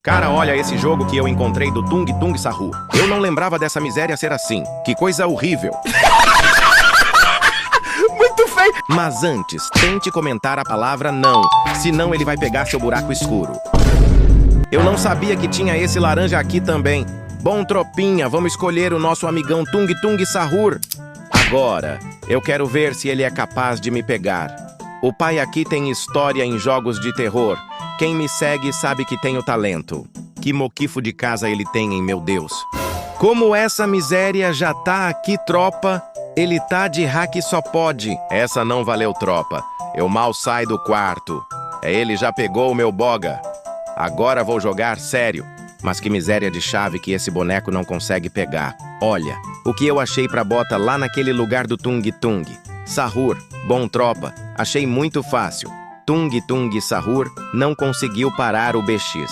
Cara, olha esse jogo que eu encontrei do Tung Tung Sahur. Eu não lembrava dessa miséria ser assim. Que coisa horrível. Muito feio. Mas antes, tente comentar a palavra não. Senão ele vai pegar seu buraco escuro. Eu não sabia que tinha esse laranja aqui também. Bom, tropinha, vamos escolher o nosso amigão Tung Tung Sahur. Agora, eu quero ver se ele é capaz de me pegar. O pai aqui tem história em jogos de terror. Quem me segue sabe que tenho talento. Que moquifo de casa ele tem, hein, meu Deus. Como essa miséria já tá aqui, tropa, ele tá de hack só pode. Essa não valeu, tropa. Eu mal saio do quarto. Ele já pegou o meu boga. Agora vou jogar sério. Mas que miséria de chave que esse boneco não consegue pegar. Olha, o que eu achei pra bota lá naquele lugar do Tung Tung. Sahur, bom tropa, achei muito fácil. Tung Tung Sahur não conseguiu parar o BX.